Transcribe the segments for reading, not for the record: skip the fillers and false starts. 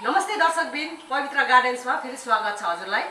नमस्ते दर्शकबिन, पवित्र गार्डन्समा फेरि स्वागत छ हजुरलाई।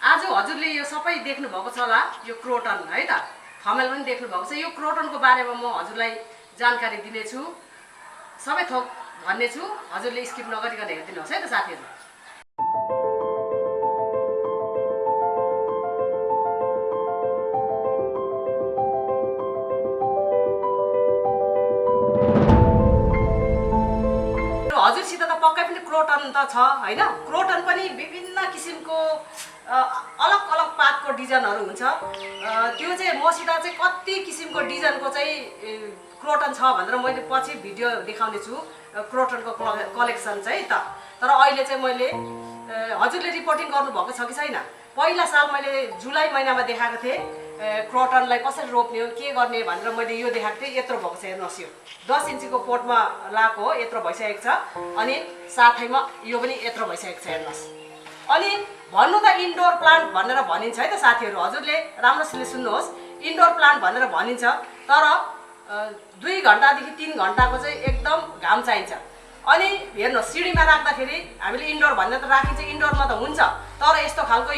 आज हजुरले यो सबै देख्नु भएको छ होला, यो क्रोटन है त, थमेल पनि देख्नु भएको छ। यो क्रोटनको बारेमा म हजुरलाई जानकारी दिनेछु, सबै थोक भन्नेछु। हजुरले स्किप नगरिकन हेरिदिनुहोस् है त साथीहरु। हजुरसित त पक्कै पनि क्रोटन त छ हैन। क्रोटन पनि विभिन्न किसिमको अलग अलग पातको डिजाइनहरु हुन्छ। त्यो चाहिँ मसित चाहिँ कति किसिमको डिजाइनको चाहिँ क्रोटन छ भनेर मैले पछि भिडियो देखाउने छु, क्रोटनको कलेक्सन चाहिँ त। तर अहिले चाहिँ मैले हजुरले रिपोर्टिङ गर्नु भएको छ कि छैन, पहिला साल मैले जुलाई महिनामा देखाएको थिएँ क्रोटनलाई कसरी रोप्ने हो के गर्ने भनेर मैले यो देखाएको थिएँ। यत्रो भएको छ हेर्नुहोस्, यो 10 इन्चीको पोटमा लाएको हो, यत्रो भइसकेको छ। अनि साथैमा यो पनि यत्रो भइसकेको छ हेर्नुहोस्। अनि भन्नु त इन्डोर प्लान्ट भनेर भनिन्छ है त साथीहरु, हजुरले राम्रोसितले सुन्नुहोस्। इन्डोर प्लान्ट भनेर भनिन्छ, तर 2 घण्टादेखि 3 घण्टाको चाहिँ एकदम घाम चाहिन्छ। अनि हेर्नुहोस्, सिडीमा राख्दाखेरि हामीले इन्डोर भनेर त राखिन्छ, इन्डोरमा त हुन्छ, तर यस्तो खालको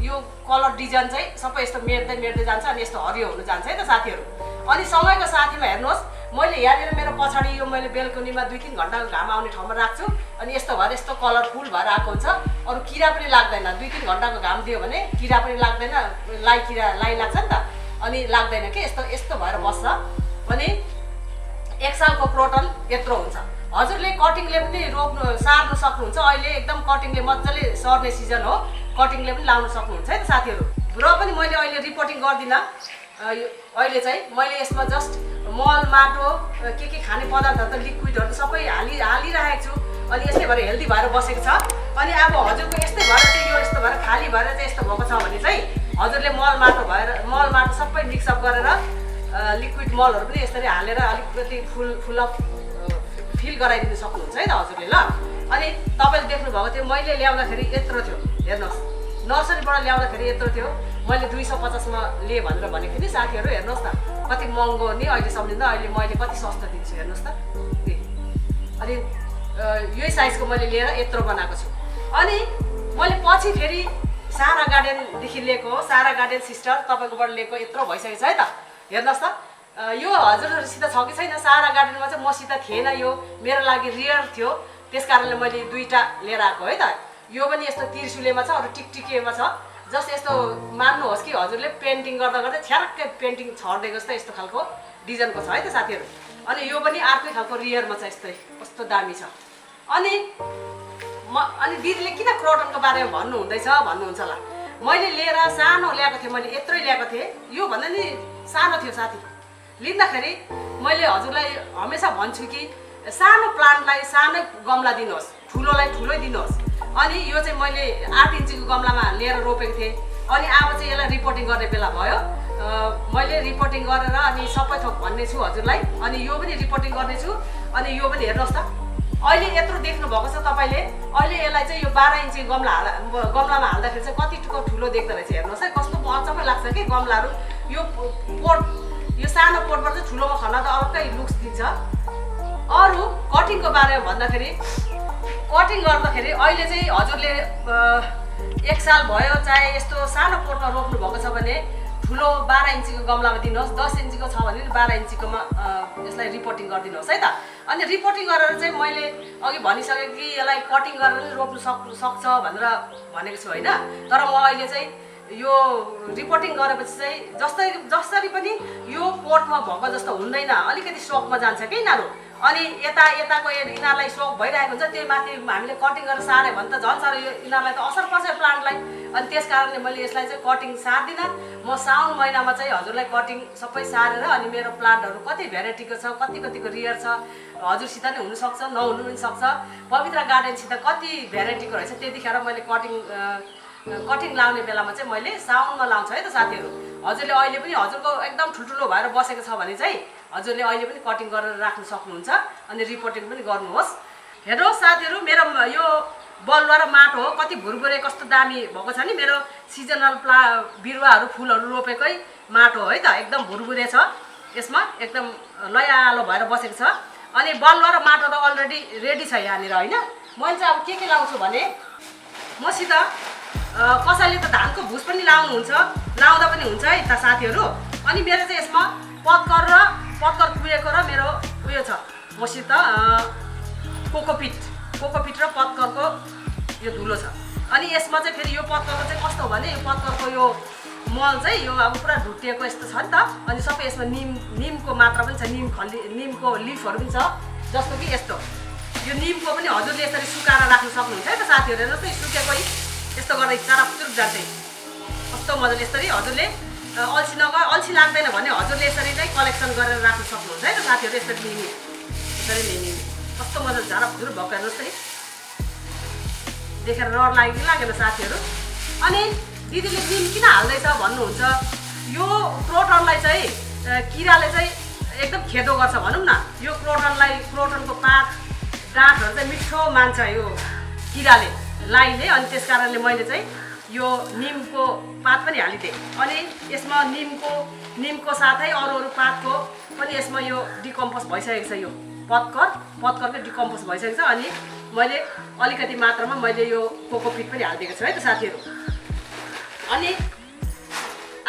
यो कलर डिजाइन चाहिँ सबै यस्तो मेट्दै जान्छ अनि यस्तो हरियो हुन जान्छ है त साथीहरु। अनि समयको साथीमा हेर्नुहोस्, मैले यहाँनिर मेरो पछाडि यो मैले बेलकुनीमा 2-3 घण्टाको घाम आउने ठाउँमा राख्छु, अनि यस्तो भएर यस्तो कलरफुल भएर आएको हुन्छ। अरु किरा पनि लाग्दैन, 2-3 घण्टाको घाम दियो भने किरा पनि लाग्दैन, लाई लाग्छ नि त, अनि लाग्दैन के, यस्तो भएर बस्छ। अनि 1 सालको क्रोटन यत्रो हुन्छ। हजुरले कटिङले पनि सार्नु सक्नुहुन्छ। अहिले एकदम कटिङले मजाले सर्ने सिजन हो, कटिङले पनि लाउन सक्नुहुन्छ है त साथीहरु। र पनि मैले अहिले रिपोर्टिङ गर्दिन। अहिले चाहिँ मैले यसमा जस्ट मल, माटो, के खाने पदार्थहरु त लिक्विडहरु सबै हालिराखेको छु। अनि यस्तै भएर हेल्दी भएर बसेको छ। अनि अब हजुरको यस्तै भएर चाहिँ यो यस्तो भएर खाली भएर चाहिँ यस्तो भएको छ भने चाहिँ हजुरले मल माटो सबै मिक्स अप गरेर लिक्विड मलहरु पनि यसरी हालेर अलिकति फिल गराइदिन सक्नुहुन्छ है त हजुरले ल। अनि तपाईले देख्नु भएको थियो मैले ल्याउँदाखेरि यत्रो थियो हेर्नुहोस्, नर्सरीबाट ल्याउँदाखेरि यत्रो थियो। मैले 250 मा लिए भनेर भनेको थिएँ नि साथीहरु, हेर्नुहोस् न कति महँगो नि अहिलेसम्म, अहिले मैले कति सस्तो दिन्छु हेर्नुहोस् त। अनि यही साइजको मैले लिएर यत्रो बनाएको छु। अनि मैले पछि फेरि सारा गार्डनदेखि लिएको हो, सारा गार्डन सिस्टर तपाईकोबाट लिएको यत्रो भइसकेको छ है त। हेर्नुहोस् त, यो हजुरहरुसित छ कि छैन, सारा गार्डनमा चाहिँ मसित थिएन, यो मेरो लागि रियर थियो, त्यसकारणले मैले 2टा लिएर आएको है त। यो पनि यस्तो तिर्सुलेमा छ, अरु टिकटिकेमा छ। जस्ट यस्तो मान्नुहोस् कि हजुरले पेन्टिङ गर्दा गर्दै छ्याक्कै पेन्टिङ छर्दै जस्तो यस्तो खालको डिजाइनको छ है त साथीहरु। अनि यो पनि अर्कै खालको रियरमा छ, यस्तै कस्तो दामी छ। अनि दिदीले किन क्रोटनको बारेमा भन्नुहुन्छ होला। मैले लिएर सानो ल्याएको थिएँ, मैले यत्रै ल्याएको थिएँ, यो भन्दा नि सानो थियो साथी। लिँदाखेरि मैले हजुरलाई हमेसा भन्छु कि सानो प्लान्टलाई सानो गमला दिनुहोस्, ठुलोलाई ठुलै दिनुहोस्। अनि यो चाहिँ मैले 8 इन्चीको गमलामा लिएर रोपेको थिएँ। अनि अब चाहिँ यसलाई रिपोर्टिङ गर्ने बेला भयो। मैले रिपोर्टिङ गरेर अनि सबै थोक भन्ने छु हजुरलाई। अनि यो पनि रिपोर्टिङ गर्ने छु। अनि यो पनि हेर्नुहोस् त, अहिले यत्रो देख्नु भएको छ तपाईले। अहिले यसलाई चाहिँ यो 12 इन्ची गमलामा हाल्दाखेरि चाहिँ कतिको ठुलो देख्दो रहेछ हेर्नुहोस् है, कस्तो अचम्मै लाग्छ कि गमलाहरू। यो सानो पोटबाट चाहिँ ठुलोमा खन्न त अलग्गै लुक्स दिन्छ। अरु कटिङको बारेमा भन्दाखेरि, कटिङ गर्दाखेरि अहिले चाहिँ हजुरले 1 साल भयो चाहे यस्तो सानो पोटमा रोप्नु भएको छ भने ठुलो 12 इन्चीको गमलामा दिनुहोस्, 10 इन्चीको छ भने 12 इन्चीकोमा यसलाई रिपोर्टिङ गरिदिनुहोस् है त। अनि रिपोर्टिङ गरेर चाहिँ मैले अघि भनिसकेँ कि यसलाई कटिङ गरेर रोप्नु सक्छ भनेर भनेको छु हैन। तर म अहिले चाहिँ यो रिपोर्टिङ गरेपछि चाहिँ जसरी पनि यो पोटमा भएको जस्तो हुँदैन, अलिकति सोकमा जान्छ के यिनीहरू। अनि यताको यिनीहरूलाई सोक भइरहेको हुन्छ, त्यो माथि हामीले कटिङ गरेर सार्यो भने त झन् साह्रो यिनीहरूलाई त असर पर्छ प्लान्टलाई। अनि त्यस कारणले मैले यसलाई चाहिँ कटिङ सार्दिनँ। म साउन महिनामा चाहिँ हजुरलाई कटिङ सबै सारेर अनि मेरो प्लान्टहरू कति भेराइटीको छ, कतिको रियर छ, हजुरसित नै हुनसक्छ, नहुनु पनि सक्छ। पवित्र गार्डनसित कति भेराइटीको रहेछ, त्यतिखेर मैले कटिङ लाउने बेलामा चाहिँ मैले साउनमा लाउँछु है त साथीहरु। हजुरले अहिले पनि हजुरको एकदम ठुल्ठुलो भएर बसेको छ भने चाहिँ हजुरले अहिले पनि कटिङ गरेर राख्न सक्नुहुन्छ। अनि रिपोर्टिङ पनि गर्नुहोस्। हेर्नुहोस् साथीहरु, मेरो यो बलुवा र माटो हो, कति भुरभुरे कस्तो दामी भएको छ नि। मेरो सिजनल बिरुवाहरू फुलहरू रोपेकै माटो हो है त, एकदम भुरभुरे छ, यसमा एकदम लयालो भएर बसेको छ। अनि बलुवा र माटो त अलरेडी रेडी छ यहाँनिर हैन। मैले चाहिँ अब के लाउँछु भने मसित कसैले त धानको भुस पनि लाउनुहुन्छ, लाउँदा पनि हुन्छ है त साथीहरू। अनि मेरो चाहिँ यसमा पत्कर कुरेको र मेरो उयो छ मसित कोकोपिट र पत्करको यो धुलो छ। अनि यसमा चाहिँ फेरि यो पत्करको चाहिँ कस्तो भने यो पत्करको यो मल चाहिँ यो अब पुरा ढुटिएको यस्तो छ नि त। अनि सबै यसमा निमको मात्रा पनि छ, निमको लिफहरू पनि छ। जस्तो कि यस्तो यो निमको पनि हजुरले यसरी सुकाएर राख्न सक्नुहुन्छ है त साथीहरू। हेर्नुहोस् न सुकेको यस्तो गर्दै चारापुचुर जान्छ कस्तो मजाले। यसरी हजुरले अल्छी लाग्दैन भने हजुरले यसरी नै कलेक्सन गरेर राख्न सक्नुहुन्छ है त साथीहरू। यसरी निम कस्तो मजाले झारापुचुर भएको हेर्नुहोस् है, देखेर डर लाग्यो कि लागेन साथीहरू। अनि दिदीले निम किन हाल्दैछ भन्नुहुन्छ, यो क्रोटनलाई चाहिँ किराले चाहिँ एकदम खेदो गर्छ भनौँ न। यो क्रोटनको पात डाँठहरू चाहिँ मिठो मान्छ यो किराले लाइले। अनि त्यस कारणले मैले चाहिँ यो निमको पात पनि हालिदिएँ। अनि यसमा निमको साथै अरू पातको पनि यसमा यो डिकम्पोज भइसकेको छ। यो पत्करको डिकम्पोज भइसकेको छ। अनि मैले अलिकति मात्रामा मैले यो कोकोपिट पनि हालिदिएको छु है त साथीहरू। अनि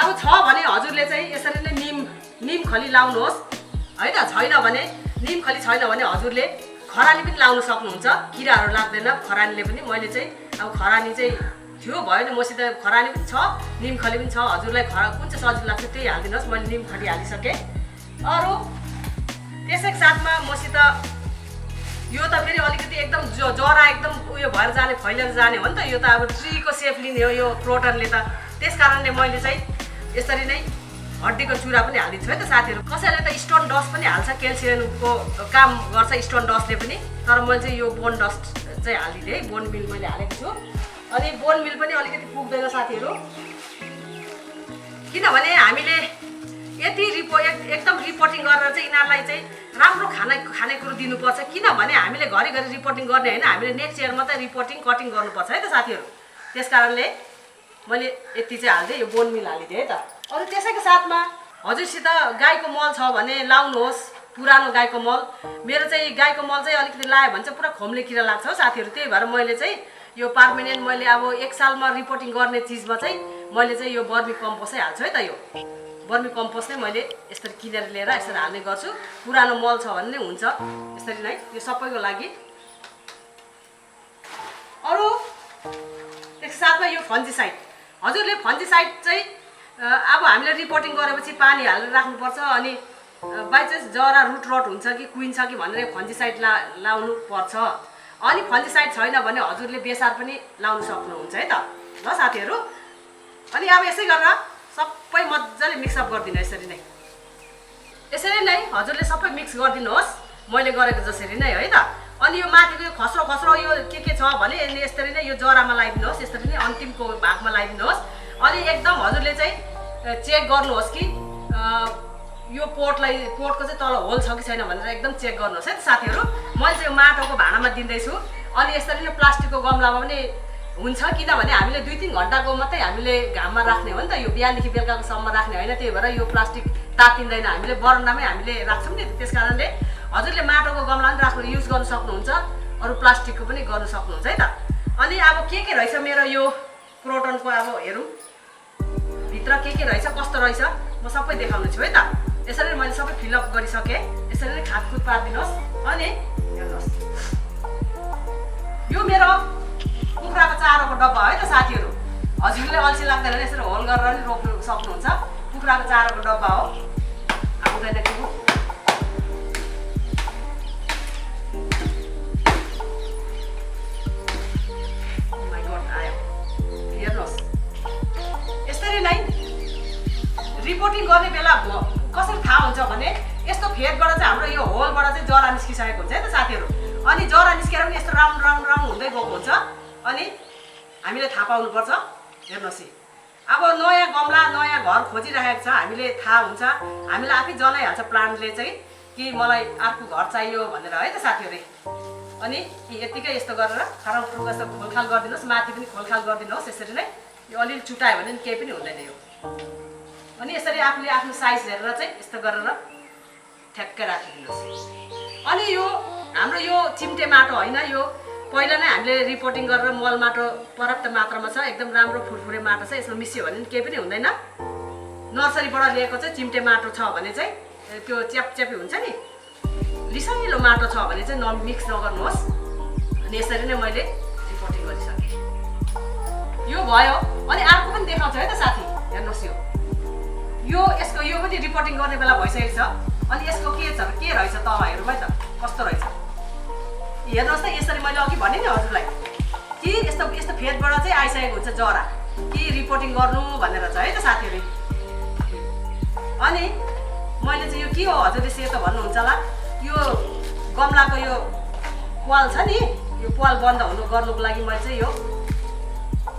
अब छ भने हजुरले चाहिँ यसरी नै निम खली लाउनुहोस् है त। निम खली छैन भने हजुरले खरानी पनि लाउन सक्नुहुन्छ, किराहरू लाग्दैन खरानीले पनि। मैले चाहिँ अब खरानी चाहिँ थियो भयो नि मसित, खरानी पनि छ निम खली पनि छ। हजुरलाई कुन चाहिँ सजिलो लाग्छ त्यही हालिदिनुहोस्। मैले निम खली हालिसकेँ। अरू त्यसैको साथमा मसित यो त फेरि अलिकति एकदम जरा एकदम उयो भएर जाने, फैलिएर जाने हो नि त। यो त अब ट्रीको सेप लिने हो यो क्रोटनले त। त्यस कारणले मैले चाहिँ यसरी नै हड्डीको चुरा पनि हालिदिन्छु है त साथीहरू। कसैले त स्टोन डस्ट पनि हाल्छ, क्याल्सियमको काम गर्छ स्टोन डस्टले पनि। तर मैले चाहिँ यो बोन डस्ट चाहिँ हालिदिएँ है, बोन मिल मैले हालेको छु। अनि बोन मिल पनि अलिकति पुग्दैन साथीहरू, किनभने हामीले यति एकदम रिपोर्टिङ गरेर चाहिँ यिनीहरूलाई चाहिँ राम्रो खानेकुरो दिनुपर्छ। किनभने हामीले घरिघरि रिपोर्टिङ गर्ने होइन, हामीले नेक्स्ट इयर मात्रै रिपोर्टिङ कटिङ गर्नुपर्छ है त साथीहरू। त्यस कारणले मैले यति चाहिँ हालिदिएँ, यो बोन मिल हालिदिएँ है त। अरू त्यसैको साथमा हजुरसित गाईको मल छ भने लाउनुहोस्, पुरानो गाईको मल। मेरो चाहिँ गाईको मल चाहिँ अलिकति लायो भने चाहिँ पुरा खोम्ले किरा लाग्छ हो साथीहरू। त्यही भएर मैले चाहिँ यो पर्मानेन्ट मैले अब 1 सालमा रिपोर्टिङ गर्ने चिजमा चाहिँ मैले चाहिँ यो बर्मी कम्पोस्टै हाल्छु है त। यो बर्मी कम्पोस्ट नै मैले यसरी किनेर लिएर यसरी हाल्ने गर्छु। पुरानो मल छ भने नै हुन्छ यसरी नै, यो सबैको लागि। अरू त्यसको साथमा यो फन्जिसाइड, हजुरले फन्जिसाइड चाहिँ अब हामीले रिपोर्टिङ गरेपछि पानी हालेर राख्नुपर्छ। अनि बाइचान्स जरा रुट रट हुन्छ कि कुहिन्छ कि भनेर फन्जिसाइड लाउनु पर्छ। अनि फन्जिसाइड छैन भने हजुरले बेसार पनि लाउन सक्नुहुन्छ है त ल साथीहरू। अनि अब यसै गरेर सबै मजाले मिक्सअप गरिदिनु यसरी नै हजुरले सबै मिक्स गरिदिनुहोस् मैले गरेको जसरी नै है त। अनि यो माथिको यो खस्रो यो के छ भने यसरी नै यो जरामा लगाइदिनुहोस्, यसरी नै अन्तिमको भागमा लगाइदिनुहोस्। अनि एकदम हजुरले चाहिँ चेक गर्नुहोस् कि यो पोटको चाहिँ तल होल छ कि छैन भनेर एकदम चेक गर्नुहोस् है त साथीहरू। मैले चाहिँ यो माटोको भाँडामा दिँदैछु। अनि यसरी नै प्लास्टिकको गमलामा पनि हुन्छ, किनभने हामीले 2-3 घन्टाको मात्रै हामीले घाममा राख्ने हो नि त। यो बिहानदेखि बेलुकाकोसम्म राख्ने होइन, त्यही भएर यो प्लास्टिक तातिँदैन, हामीले बरन्डामै हामीले राख्छौँ नि। त्यस कारणले हजुरले माटोको गमला पनि युज गर्न सक्नुहुन्छ, अरू प्लास्टिकको पनि गर्न सक्नुहुन्छ है त। अनि अब के रहेछ मेरो यो क्रोटनको अब हेरौँ भित्र के रहेछ, कस्तो रहेछ म सबै देखाउने छु है त। यसरी मैले सबै फिलअप गरिसकेँ। यसरी नै खातखुत पारिदिनुहोस्। अनि हेर्नुहोस् यो मेरो कुखुराको चारोको डब्बा है त साथीहरू। हजुरले अल्छी लाग्दैन यसरी होल गरेर पनि रोप्नु सक्नुहुन्छ। कुखुराको चारोको डब्बा हो, आउँदैन कि हो। हेर्नुहोस् यसरी नै रिपोर्टिङ गर्ने बेला कसरी थाहा हुन्छ भने यस्तो फेदबाट चाहिँ हाम्रो यो होलबाट चाहिँ जरा निस्किसकेको हुन्छ है त साथीहरू। अनि जरा निस्केर पनि यस्तो राउन्ड हुँदै गएको हुन्छ। अनि हामीले थाहा पाउनुपर्छ। हेर्नुहोस् अब नयाँ गमला नयाँ घर खोजिरहेको छ, हामीले थाहा हुन्छ, हामीलाई आफै जनाइहाल्छ प्लान्टले चाहिँ कि मलाई अर्को घर चाहियो भनेर है त साथीहरू। अनि यतिकै यस्तो गरेर खराउँ यस्तो खोलखाल गरिदिनुहोस्, माथि पनि खोलखाल गरिदिनुहोस्। यसरी नै यो अलिअलि चुटायो भने केही पनि हुँदैन यो। अनि यसरी आफूले आफ्नो साइज हेरेर चाहिँ यस्तो गरेर ठ्याक्कै राखिदिनुहोस्। अनि यो हाम्रो यो चिम्टे माटो होइन, यो पहिला नै हामीले रिपोर्टिङ गरेर मल माटो पर्याप्त मात्रामा छ, एकदम राम्रो फुरफुरे माटो छ, यसमा मिसियो भने केही पनि हुँदैन। नर्सरीबाट ल्याएको चाहिँ चिम्टे माटो छ भने चाहिँ त्यो च्यापच्यापी हुन्छ नि, लिसाइलो माटो छ भने चाहिँ मिक्स नगर्नुहोस्। अनि यसरी नै मैले रिपोर्टिङ गरिसकेँ। यो भयो। अनि अर्को पनि देखाउँछु है त साथी, हेर्नुहोस् यो पनि रिपोर्टिङ गर्ने बेला भइसकेको छ। अनि यसको के रहेछ तल हेरौँ है त कस्तो रहेछ। हेर्नुहोस् त, यसरी मैले अघि भने नि हजुरलाई कि यस्तो फेदबाट चाहिँ आइसकेको हुन्छ जरा कि रिपोर्टिङ गर्नु भनेर चाहिँ है त साथीहरू। अनि मैले चाहिँ यो के हो हजुरले सेतो भन्नुहुन्छ होला, यो गमलाको यो पाल छ नि, यो पाल बन्द गर्नुको लागि मैले चाहिँ यो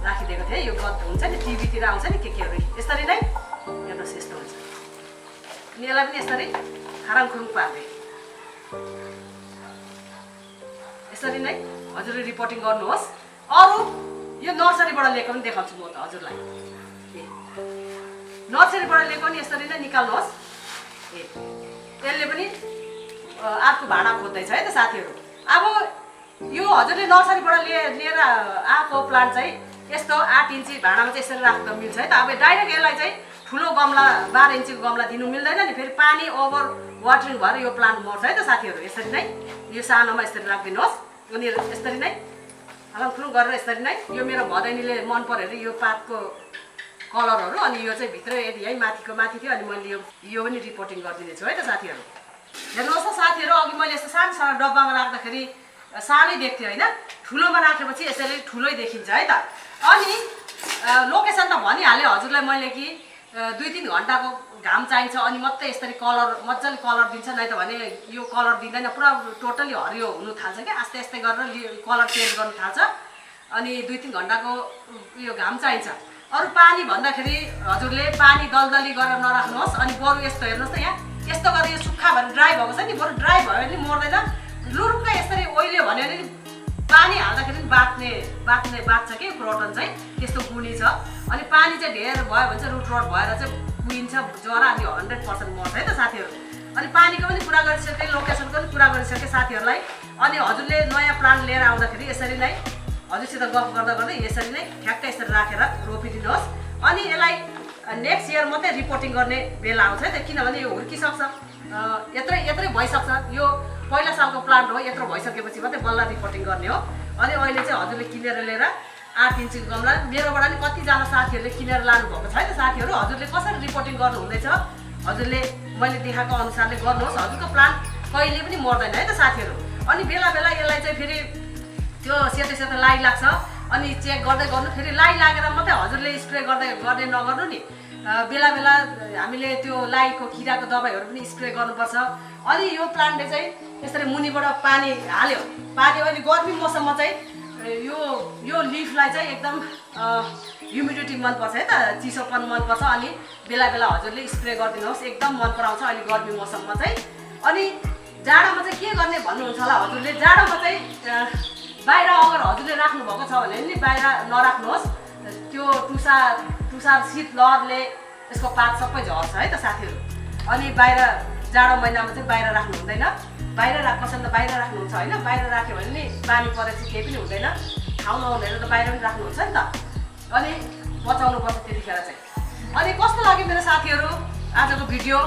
राखिदिएको थिएँ। यो हुन्छ नि टिभीतिर आउँछ नि केहरू, यसरी नै हेर्नुहोस् यस्तो हुन्छ। अनि यसलाई पनि यसरी खाराङखुरुङ पार्दै यसरी नै हजुरले रिपोर्टिङ गर्नुहोस्। अरू यो नर्सरीबाट ल्याएको पनि देखाउँछु म त हजुरलाई। नर्सरीबाट ल्याएको पनि यसरी नै निकाल्नुहोस्। यसले पनि अर्को भाँडा खोज्दैछ है त साथीहरू। अब यो हजुरले नर्सरीबाट लिएर आएको प्लान्ट चाहिँ यस्तो 8 इन्ची भाँडामा चाहिँ यसरी राख्दा मिल्छ है त। अब डाइरेक्ट यसलाई चाहिँ ठुलो गमला 12 इन्चीको गमला दिनु मिल्दैन नि, फेरि पानी ओभर वाटरिङ भएर यो प्लान्ट मर्छ है त साथीहरू। यसरी नै यो सानोमा यसरी राखिदिनुहोस्। अनि यसरी नै हलङफुलुङ गरेर यसरी नै यो मेरो भदैनीले मन पऱ्यो अरे यो पातको कलरहरू। अनि यो चाहिँ भित्र यदि है माथि थियो, अनि मैले यो पनि रिपोर्टिङ गरिदिनेछु है त साथीहरू। हेर्नुहोस् त साथीहरू, अघि मैले यस्तो सानो सानो डब्बामा राख्दाखेरि सानै देख्थ्यो होइन, ठुलोमा राखेपछि यसैले ठुलै देखिन्छ है त। अनि लोकेसन त भनिहालेँ हजुरलाई मैले कि 2-3 घन्टाको घाम चाहिन्छ अनि मात्रै यसरी मजाले कलर दिन्छ, नै त भने यो कलर दिँदैन, पुरा टोटली हरियो हुनु थाल्छ क्या, आस्ते आस्ते गरेर कलर चेन्ज गर्नु थाल्छ। अनि 2-3 घन्टाको यो घाम चाहिन्छ। अरू पानी भन्दाखेरि हजुरले पानी दलदली गरेर नराख्नुहोस्। अनि बरु यस्तो हेर्नुहोस् त, यहाँ यस्तो गरेर यो सुक्खा भएर ड्राई भएको छ नि, बरु ड्राई भयो भने मर्दैन। लुरुक्क यसरी ओइल्यो भने नि पानी हाल्दाखेरि पनि बाँच्छ कि क्रोटन चाहिँ त्यस्तो गुणी छ। अनि पानी चाहिँ धेर भयो भने चाहिँ रुट रट भएर चाहिँ कुहिन्छ जरा, अनि 100% मर्छ है त साथीहरू। अनि पानीको पनि कुरा गरिसकेँ, लोकेसनको पनि कुरा गरिसकेँ साथीहरूलाई। अनि हजुरले नयाँ प्लान्ट लिएर आउँदाखेरि यसरी नै हजुरसित गफ गर्दा यसरी नै ठ्याक्कै यसरी राखेर रोपिदिनुहोस्। अनि यसलाई नेक्स्ट इयर मात्रै रिपोर्टिङ गर्ने बेला आउँछ है त, किनभने यो हुर्किसक्छ, यत्रै भइसक्छ। यो पहिला सालको प्लान्ट हो, यत्रो भइसकेपछि मात्रै बल्ल रिपोर्टिङ गर्ने हो। अनि अहिले चाहिँ हजुरले किनेर लिएर 8 इन्चीको गमला, मेरोबाट नि कतिजना साथीहरूले किनेर लानुभएको छ है त साथीहरू। हजुरले कसरी रिपोर्टिङ गर्नु हुँदैछ हजुरले मैले देखाएको अनुसारले गर्नुहोस्, हजुरको प्लान्ट कहिले पनि मर्दैन है त साथीहरू। अनि बेला यसलाई चाहिँ फेरि त्यो सेतो लाई लाग्छ, अनि चेक गर्दै गर्नु, फेरि लाई लागेर मात्रै हजुरले स्प्रे गर्ने नगर्नु नि। बेला हामीले त्यो लाईको किराको दबाईहरू पनि स्प्रे गर्नुपर्छ। अनि यो प्लान्टले चाहिँ यसरी मुनिबाट पानी हाल्यो, अनि गर्मी मौसममा चाहिँ यो लिफलाई चाहिँ एकदम ह्युमिडिटी मनपर्छ है त, चिसोपन मनपर्छ। अनि बेला हजुरले स्प्रे गरिदिनुहोस्, एकदम मन पराउँछ अहिले गर्मी मौसममा चाहिँ। अनि जाडोमा चाहिँ के गर्ने भन्नुहुन्छ होला हजुरले, जाडोमा चाहिँ बाहिर अगर हजुरले राख्नुभएको छ भने नि बाहिर नराख्नुहोस्, त्यो तुषार शीतलहरले यसको पात सबै झर्छ है त साथीहरू। अनि बाहिर जाडो महिनामा चाहिँ बाहिर राख्नु हुँदैन, बाहिर कसैले त बाहिर राख्नुहुन्छ होइन, बाहिर राख्यो भने नि पानी परेपछि केही पनि हुँदैन, ठाउँ नहुँदैन त बाहिर पनि राख्नुहुन्छ नि त। अनि बचाउनुपर्छ त्यतिखेर चाहिँ। अनि कस्तो लाग्यो मेरो साथीहरू आजको भिडियो?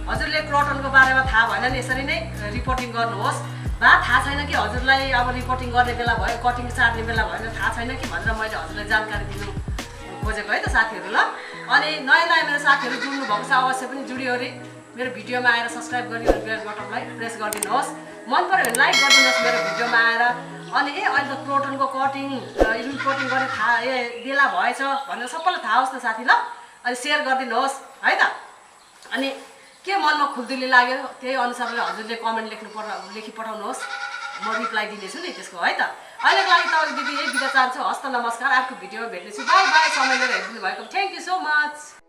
हजुरले क्रोटनको बारेमा थाहा भएन नि यसरी नै रिपोर्टिङ गर्नुहोस्। थाहा छैन कि हजुरलाई अब रिपोर्टिङ गर्ने बेला भयो, कटिङ सार्ने बेला भयो, थाहा छैन कि भनेर मैले हजुरलाई जानकारी दिनु खोजेको है त साथीहरू ल। अनि नयाँ मेरो साथीहरू जुड्नु भएको छ, अवश्य पनि जुडियोरी मेरो भिडियोमा आएर सब्सक्राइब गरिदिनु, बेल बटनलाई प्रेस गरिदिनुहोस्। मन पऱ्यो भने लाइक गरिदिनुहोस् मेरो भिडियोमा आएर। अनि अहिले त क्रोटनको रिपोर्टिङ गर्ने बेला भएछ भनेर सबैलाई थाहा होस् न साथी ल। अनि सेयर गरिदिनुहोस् है त। अनि के मनमा खुल्दुली लाग्यो त्यही अनुसारले हजुरले कमेन्ट लेखी पठाउनुहोस्, म रिप्लाई दिनेछु नि त्यसको है त। अहिलेको लागि तपाईँको दिदी यही बिदा चाहन्छु। हस्त नमस्कार, अर्को भिडियोमा भेट्नेछु। By by. समय लिएर हेरिदिनु भएको थ्याङ्क यू सो मच।